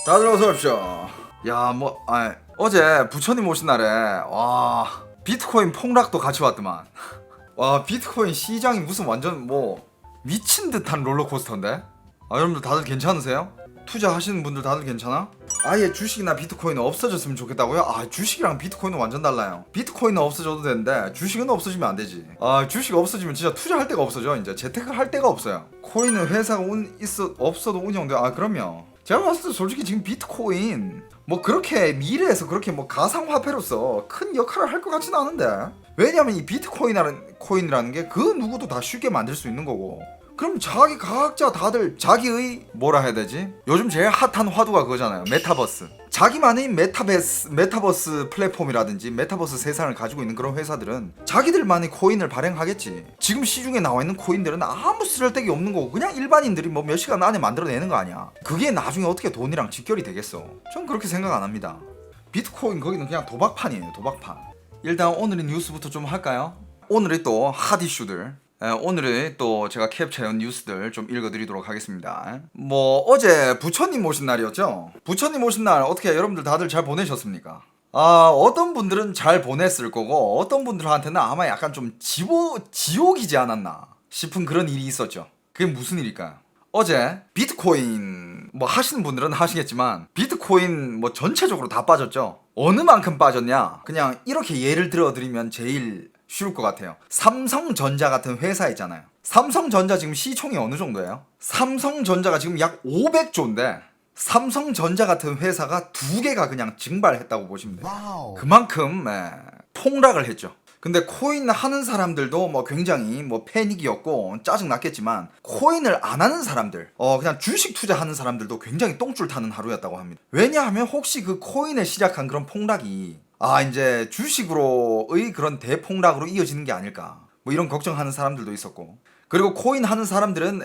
다들 어서 오십시오. 어제 부처님 오신 날에 비트코인 폭락도 같이 왔더만. 와, 비트코인 시장이 무슨 완전 미친 듯한 롤러코스터인데. 여러분들 다들 괜찮으세요? 투자하시는 분들 다들 괜찮아? 아예 주식이나 비트코인은 없어졌으면 좋겠다고요? 주식이랑 비트코인은 완전 달라요. 비트코인은 없어져도 되는데 주식은 없어지면 안 되지. 주식 없어지면 진짜 투자할 데가 없어져. 이제 재테크 할 데가 없어요. 코인은 회사가 없어도 운영돼. 그럼요. 제가 봤을 때 솔직히 지금 비트코인 그렇게 미래에서 그렇게 가상화폐로서 큰 역할을 할 것 같지는 않은데. 왜냐면 이 비트코인이라는 게 그 누구도 다 쉽게 만들 수 있는 거고. 그럼 각자 다들 자기의 뭐라 해야 되지? 요즘 제일 핫한 화두가 그거잖아요. 메타버스. 자기만의 메타버스 플랫폼이라든지 메타버스 세상을 가지고 있는 그런 회사들은 자기들만의 코인을 발행하겠지. 지금 시중에 나와 있는 코인들은 아무 쓸데기 없는 거고 그냥 일반인들이 몇 시간 안에 만들어내는 거 아니야. 그게 나중에 어떻게 돈이랑 직결이 되겠어? 전 그렇게 생각 안 합니다. 비트코인 거기는 그냥 도박판이에요. 도박판. 일단 오늘의 뉴스부터 좀 할까요? 오늘의 또 핫 이슈들, 오늘의 또 제가 캡처해온 뉴스들 좀 읽어드리도록 하겠습니다. 어제 부처님 오신 날이었죠? 부처님 오신 날 어떻게 여러분들 다들 잘 보내셨습니까? 어떤 분들은 잘 보냈을 거고 어떤 분들한테는 아마 약간 좀 지옥이지 않았나 싶은 그런 일이 있었죠. 그게 무슨 일일까요? 어제 비트코인 하시는 분들은 하시겠지만 비트코인 전체적으로 다 빠졌죠. 어느 만큼 빠졌냐? 그냥 이렇게 예를 들어드리면 제일 쉬울 것 같아요. 삼성전자 같은 회사 있잖아요. 삼성전자 지금 시총이 어느 정도예요? 삼성전자가 지금 약 500조인데 삼성전자 같은 회사가 두 개가 그냥 증발했다고 보시면 돼요. 와우. 그만큼 폭락을 했죠. 근데 코인 하는 사람들도 굉장히 패닉이었고 짜증났겠지만 코인을 안 하는 사람들, 그냥 주식 투자하는 사람들도 굉장히 똥줄 타는 하루였다고 합니다. 왜냐하면 혹시 그 코인을 시작한 그런 폭락이 이제 주식으로의 그런 대폭락으로 이어지는 게 아닐까 이런 걱정하는 사람들도 있었고, 그리고 코인 하는 사람들은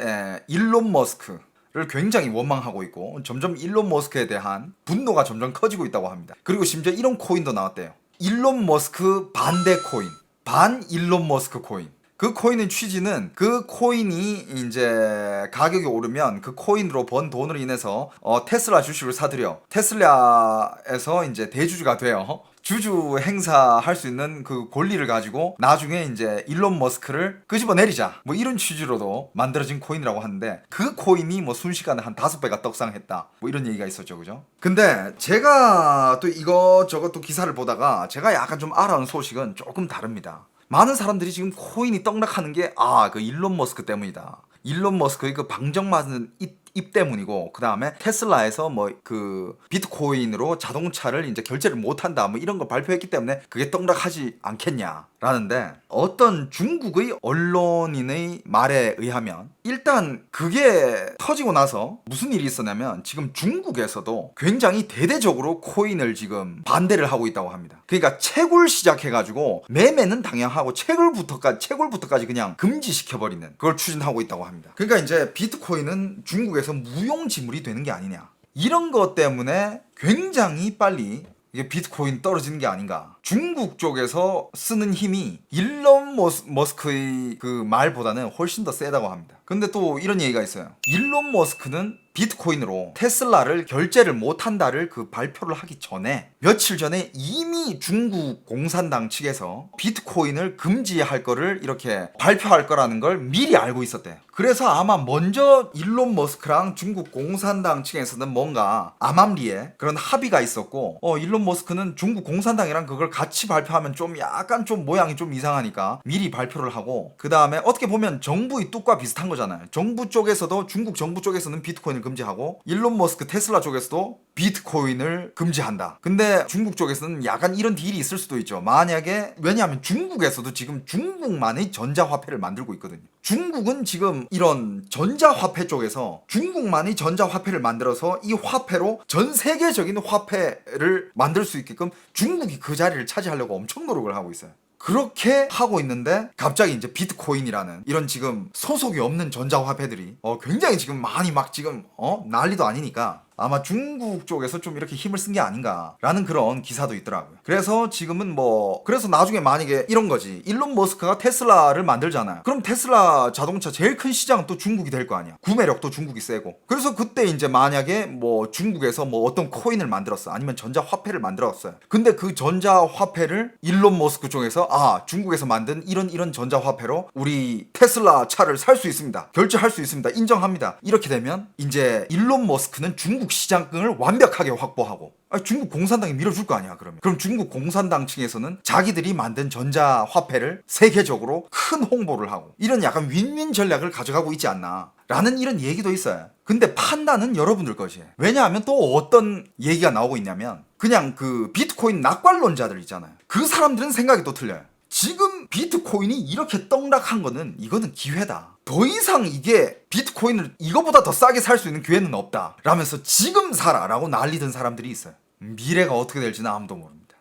일론 머스크를 굉장히 원망하고 있고 점점 일론 머스크에 대한 분노가 점점 커지고 있다고 합니다. 그리고 심지어 이런 코인도 나왔대요. 일론 머스크 반대 코인, 반 일론 머스크 코인. 그 코인의 취지는 그 코인이 이제 가격이 오르면 그 코인으로 번 돈으로 인해서 테슬라 주식을 사들여 테슬라에서 이제 대주주가 되어 주주 행사할 수 있는 그 권리를 가지고 나중에 이제 일론 머스크를 끄집어내리자 이런 취지로도 만들어진 코인이라고 하는데, 그 코인이 순식간에 한 5배가 떡상했다 이런 얘기가 있었죠. 그죠? 근데 제가 또 이것저것 또 기사를 보다가 제가 약간 좀 알아온 소식은 조금 다릅니다. 많은 사람들이 지금 코인이 떡락하는 게 그 일론 머스크 때문이다. 일론 머스크의 그 방정맞은 입 때문이고, 그 다음에 테슬라에서 그 비트코인으로 자동차를 이제 결제를 못한다 이런 걸 발표했기 때문에 그게 떡락하지 않겠냐라는데, 어떤 중국의 언론인의 말에 의하면 일단 그게 터지고 나서 무슨 일이 있었냐면 지금 중국에서도 굉장히 대대적으로 코인을 지금 반대를 하고 있다고 합니다. 그러니까 채굴 시작해가지고 매매는 당연하고 채굴부터까지 그냥 금지시켜버리는 그걸 추진하고 있다고 합니다. 그러니까 이제 비트코인은 중국에서 무용지물이 되는 게 아니냐, 이런 것 때문에 굉장히 빨리 이게 비트코인 떨어지는 게 아닌가. 중국 쪽에서 쓰는 힘이 일론 머스크의 그 말보다는 훨씬 더 세다고 합니다. 근데 또 이런 얘기가 있어요. 일론 머스크는 비트코인으로 테슬라를 결제를 못한다를 그 발표를 하기 전에 며칠 전에 이미 중국 공산당 측에서 비트코인을 금지할 거를 이렇게 발표할 거라는 걸 미리 알고 있었대요. 그래서 아마 먼저 일론 머스크랑 중국 공산당 측에서는 뭔가 암암리에 그런 합의가 있었고, 일론 머스크는 중국 공산당이랑 그걸 같이 발표하면 좀 약간 좀 모양이 좀 이상하니까 미리 발표를 하고, 그 다음에 어떻게 보면 정부의 뚝과 비슷한 거잖아요. 정부 쪽에서도, 중국 정부 쪽에서는 비트코인을 금지하고 일론 머스크 테슬라 쪽에서도 비트코인을 금지한다. 근데 중국 쪽에서는 약간 이런 딜이 있을 수도 있죠. 만약에, 왜냐하면 중국에서도 지금 중국만의 전자화폐를 만들고 있거든요. 중국은 지금 이런 전자화폐 쪽에서 중국만의 전자화폐를 만들어서 이 화폐로 전 세계적인 화폐를 만들 수 있게끔 중국이 그 자리를 차지하려고 엄청 노력을 하고 있어요. 그렇게 하고 있는데 갑자기 이제 비트코인이라는 이런 지금 소속이 없는 전자화폐들이 굉장히 지금 많이 지금 난리도 아니니까 아마 중국 쪽에서 좀 이렇게 힘을 쓴 게 아닌가라는 그런 기사도 있더라고요. 그래서 지금은 뭐 그래서 나중에 만약에 이런 거지. 일론 머스크가 테슬라를 만들잖아요. 그럼 테슬라 자동차 제일 큰 시장은 또 중국이 될 거 아니야. 구매력도 중국이 세고. 그래서 그때 이제 만약에 뭐 중국에서 뭐 어떤 코인을 만들었어. 아니면 전자화폐를 만들었어요. 근데 그 전자화폐를 일론 머스크 쪽에서 중국에서 만든 이런 전자화폐로 우리 테슬라 차를 살 수 있습니다. 결제할 수 있습니다. 인정합니다. 이렇게 되면 이제 일론 머스크는 중국 시장을 완벽하게 확보하고 중국 공산당이 밀어줄 거 아니야. 그럼 중국 공산당 층에서는 자기들이 만든 전자화폐를 세계적으로 큰 홍보를 하고 이런 약간 윈윈 전략을 가져가고 있지 않나 라는 이런 얘기도 있어요. 근데 판단은 여러분들 것이에요. 왜냐하면 또 어떤 얘기가 나오고 있냐면 그냥 그 비트코인 낙관론자들 있잖아요. 그 사람들은 생각이 또 틀려요. 지금 비트코인이 이렇게 떡락한 거는 이거는 기회다. 더 이상 이게 비트코인을 이거보다 더 싸게 살 수 있는 기회는 없다 라면서 지금 사라 라고 난리던 사람들이 있어요. 미래가 어떻게 될지는 아무도 모릅니다.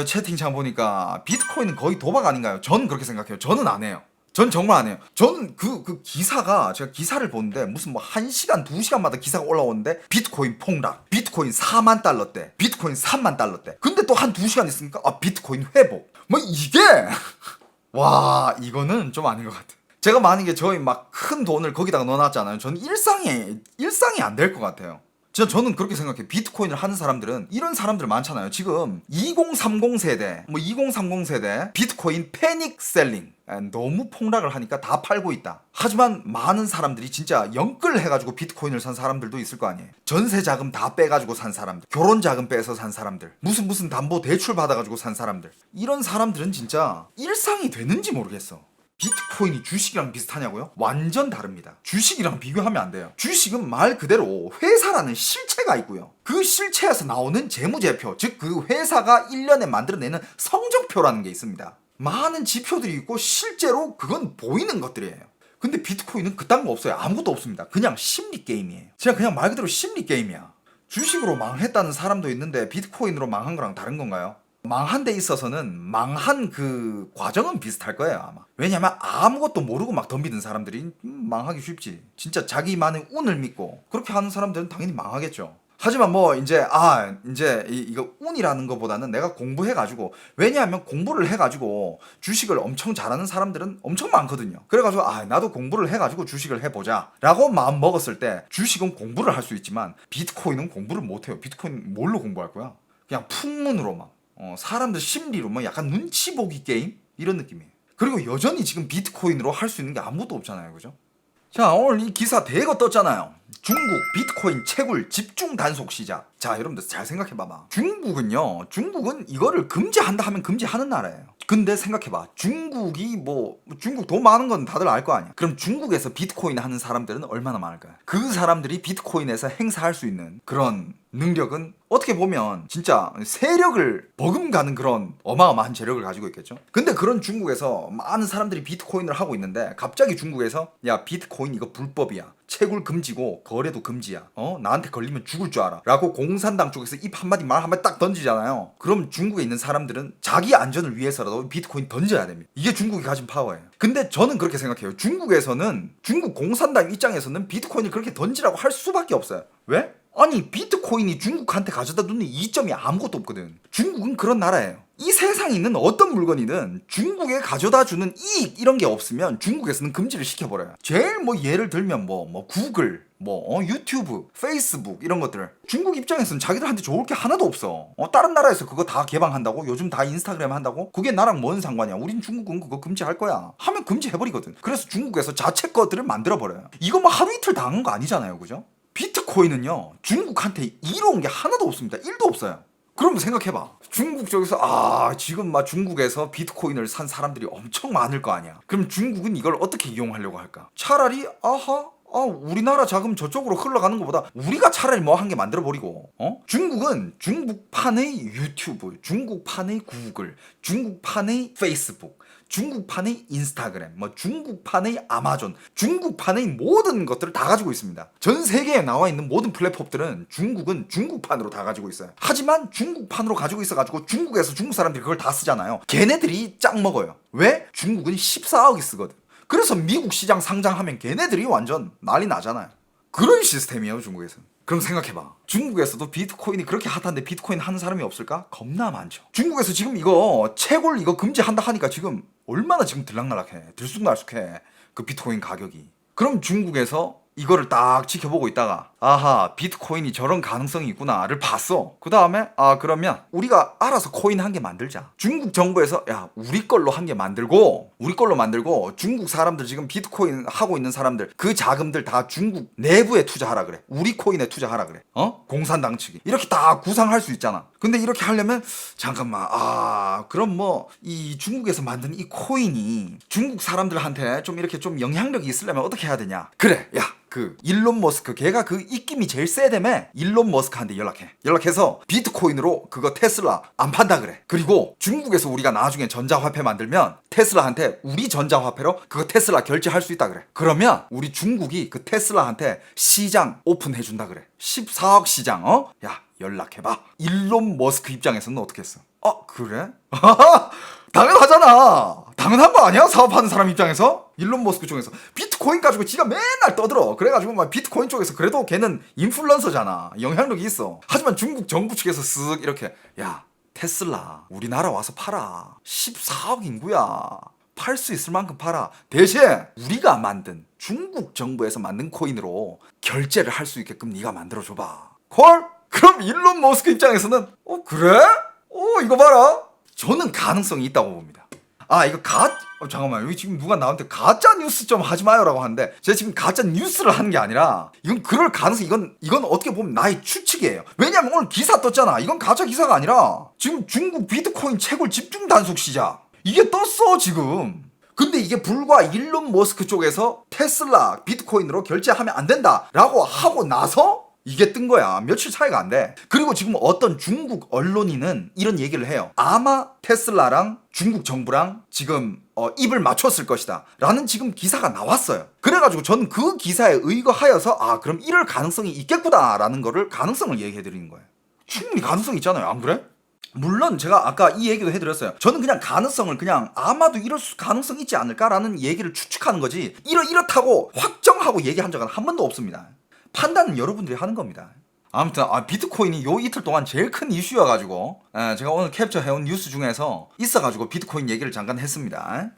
이 채팅창 보니까 비트코인은 거의 도박 아닌가요? 저는 그렇게 생각해요. 저는 안 해요. 전 정말 안 해요. 저는 그 기사가 제가 기사를 보는데 무슨 뭐 1시간 2시간마다 기사가 올라오는데 비트코인 폭락, 비트코인 4만 달러대, 비트코인 3만 달러대. 근데 또 한 2시간 있으니까 비트코인 회복. 뭐 이게 와 이거는 좀 아닌 것 같아. 제가 만약에 저희 막 큰 돈을 거기다가 넣어놨잖아요. 저는 일상이 안 될 것 같아요. 저는 그렇게 생각해요. 비트코인을 하는 사람들은 이런 사람들 많잖아요. 지금 2030 세대, 2030 세대 비트코인 패닉 셀링. 너무 폭락을 하니까 다 팔고 있다. 하지만 많은 사람들이 진짜 영끌 해가지고 비트코인을 산 사람들도 있을 거 아니에요. 전세 자금 다 빼가지고 산 사람들, 결혼 자금 빼서 산 사람들, 무슨 담보 대출 받아가지고 산 사람들. 이런 사람들은 진짜 일상이 되는지 모르겠어. 비트코인이 주식이랑 비슷하냐고요? 완전 다릅니다. 주식이랑 비교하면 안 돼요. 주식은 말 그대로 회사라는 실체가 있고요. 그 실체에서 나오는 재무제표, 즉 그 회사가 1년에 만들어내는 성적표라는 게 있습니다. 많은 지표들이 있고 실제로 그건 보이는 것들이에요. 근데 비트코인은 그딴 거 없어요. 아무것도 없습니다. 그냥 심리 게임이에요. 그냥 말 그대로 심리 게임이야. 주식으로 망했다는 사람도 있는데 비트코인으로 망한 거랑 다른 건가요? 망한 데 있어서는 망한 그 과정은 비슷할 거예요 아마. 왜냐면 아무것도 모르고 막 덤비는 사람들이 망하기 쉽지. 진짜 자기만의 운을 믿고 그렇게 하는 사람들은 당연히 망하겠죠. 하지만 뭐 이제 이거 운이라는 것보다는 내가 공부해가지고, 왜냐하면 공부를 해가지고 주식을 엄청 잘하는 사람들은 엄청 많거든요. 그래가지고 나도 공부를 해가지고 주식을 해보자 라고 마음 먹었을 때 주식은 공부를 할 수 있지만 비트코인은 공부를 못해요. 비트코인 뭘로 공부할 거야? 그냥 풍문으로만 사람들 심리로 뭐 약간 눈치 보기 게임 이런 느낌이에요. 그리고 여전히 지금 비트코인으로 할 수 있는 게 아무것도 없잖아요, 그죠? 자, 오늘 이 기사 대거 떴잖아요. 중국 비트코인 채굴 집중 단속 시작. 자, 여러분들 잘 생각해봐봐. 중국은 이거를 금지한다 하면 금지하는 나라예요. 근데 생각해봐. 중국이 중국 돈 많은 건 다들 알 거 아니야. 그럼 중국에서 비트코인 하는 사람들은 얼마나 많을까요? 그 사람들이 비트코인에서 행사할 수 있는 그런 능력은 어떻게 보면 진짜 세력을 버금가는 그런 어마어마한 재력을 가지고 있겠죠. 근데 그런 중국에서 많은 사람들이 비트코인을 하고 있는데 갑자기 중국에서 야, 비트코인 이거 불법이야, 채굴 금지고 거래도 금지야, 나한테 걸리면 죽을 줄 알아 라고 공산당 쪽에서 말 한마디 딱 던지잖아요. 그럼 중국에 있는 사람들은 자기 안전을 위해서라도 비트코인 던져야 됩니다. 이게 중국이 가진 파워예요. 근데 저는 그렇게 생각해요. 중국 공산당 입장에서는 비트코인을 그렇게 던지라고 할 수밖에 없어요. 왜? 아니, 비트코인이 중국한테 가져다 두는 이점이 아무것도 없거든. 중국은 그런 나라예요. 이 세상에 있는 어떤 물건이든 중국에 가져다 주는 이익 이런 게 없으면 중국에서는 금지를 시켜버려요. 제일 예를 들면 구글, 유튜브, 페이스북 이런 것들. 중국 입장에서는 자기들한테 좋을 게 하나도 없어. 다른 나라에서 그거 다 개방한다고? 요즘 다 인스타그램 한다고? 그게 나랑 뭔 상관이야? 우린 중국은 그거 금지할 거야 하면 금지해버리거든. 그래서 중국에서 자체 것들을 만들어버려요. 이거 하루 이틀 당한 거 아니잖아요, 그죠? 비트코인은요, 중국한테 이로운 게 하나도 없습니다. 1도 없어요. 그럼 생각해봐. 중국 쪽에서 지금 중국에서 비트코인을 산 사람들이 엄청 많을 거 아니야. 그럼 중국은 이걸 어떻게 이용하려고 할까? 차라리 우리나라 자금 저쪽으로 흘러가는 것보다 우리가 차라리 한 개 만들어버리고, 중국은 중국판의 유튜브, 중국판의 구글, 중국판의 페이스북, 중국판의 인스타그램, 중국판의 아마존, 중국판의 모든 것들을 다 가지고 있습니다. 전 세계에 나와 있는 모든 플랫폼들은 중국은 중국판으로 다 가지고 있어요. 하지만 중국판으로 가지고 있어가지고 중국에서 중국 사람들이 그걸 다 쓰잖아요. 걔네들이 짱 먹어요. 왜? 중국은 14억이 쓰거든. 그래서 미국 시장 상장하면 걔네들이 완전 난리 나잖아요. 그런 시스템이에요, 중국에서는. 그럼 생각해봐. 중국에서도 비트코인이 그렇게 핫한데 비트코인 하는 사람이 없을까? 겁나 많죠. 중국에서 지금 이거 채굴 이거 금지한다 하니까 지금 얼마나 지금 들락날락해. 들쑥날쑥해. 그 비트코인 가격이. 그럼 중국에서 이거를 딱 지켜보고 있다가 아하 비트코인이 저런 가능성이 있구나를 봤어. 그 다음에 그러면 우리가 알아서 코인 한 개 만들자. 중국 정부에서 야 우리 걸로 한 개 만들고 중국 사람들 지금 비트코인 하고 있는 사람들 그 자금들 다 중국 내부에 투자하라 그래. 우리 코인에 투자하라 그래. 공산당 측이 이렇게 다 구상할 수 있잖아. 근데 이렇게 하려면 잠깐만 그럼 뭐 이 중국에서 만든 이 코인이 중국 사람들한테 좀 이렇게 좀 영향력이 있으려면 어떻게 해야 되냐. 그래 야 그 일론 머스크 걔가 그 입김이 제일 세다며. 일론 머스크한테 연락해서 비트코인으로 그거 테슬라 안 판다 그래. 그리고 중국에서 우리가 나중에 전자화폐 만들면 테슬라한테 우리 전자화폐로 그거 테슬라 결제할 수 있다 그래. 그러면 우리 중국이 그 테슬라한테 시장 오픈해준다 그래. 14억 시장. 야 연락해봐. 일론 머스크 입장에서는 어떻게 했어? 그래? 당연하잖아. 당연한 거 아니야? 사업하는 사람 입장에서? 일론 머스크 쪽에서 비트코인 가지고 지가 맨날 떠들어. 그래가지고 막 비트코인 쪽에서 그래도 걔는 인플루언서잖아. 영향력이 있어. 하지만 중국 정부 측에서 쓱 이렇게 야 테슬라 우리나라 와서 팔아. 14억 인구야. 팔 수 있을 만큼 팔아. 대신 우리가 만든 중국 정부에서 만든 코인으로 결제를 할 수 있게끔 네가 만들어줘봐. 콜? 그럼 일론 머스크 입장에서는 그래? 이거 봐라. 저는 가능성이 있다고 봅니다. 이거 잠깐만 여기 지금 누가 나한테 가짜 뉴스 좀 하지 마요라고 하는데 제가 지금 가짜 뉴스를 하는 게 아니라 이건 그럴 가능성 이건 어떻게 보면 나의 추측이에요. 왜냐면 오늘 기사 떴잖아. 이건 가짜 기사가 아니라 지금 중국 비트코인 채굴 집중 단속 시작 이게 떴어 지금. 근데 이게 불과 일론 머스크 쪽에서 테슬라 비트코인으로 결제하면 안 된다라고 하고 나서 이게 뜬 거야. 며칠 차이가 안 돼. 그리고 지금 어떤 중국 언론인은 이런 얘기를 해요. 아마 테슬라랑 중국 정부랑 지금 입을 맞췄을 것이다 라는 지금 기사가 나왔어요. 그래가지고 저는 그 기사에 의거하여서 그럼 이럴 가능성이 있겠구나 라는 거를 가능성을 얘기해 드리는 거예요. 충분히 가능성이 있잖아요. 안 그래? 물론 제가 아까 이 얘기도 해드렸어요. 저는 그냥 가능성을 그냥 아마도 이럴 가능성이 있지 않을까라는 얘기를 추측하는 거지 이렇다고 확정하고 얘기한 적은 한 번도 없습니다. 판단은 여러분들이 하는 겁니다. 아무튼 비트코인이 요 이틀 동안 제일 큰 이슈여가지고 제가 오늘 캡처해온 뉴스 중에서 있어가지고 비트코인 얘기를 잠깐 했습니다.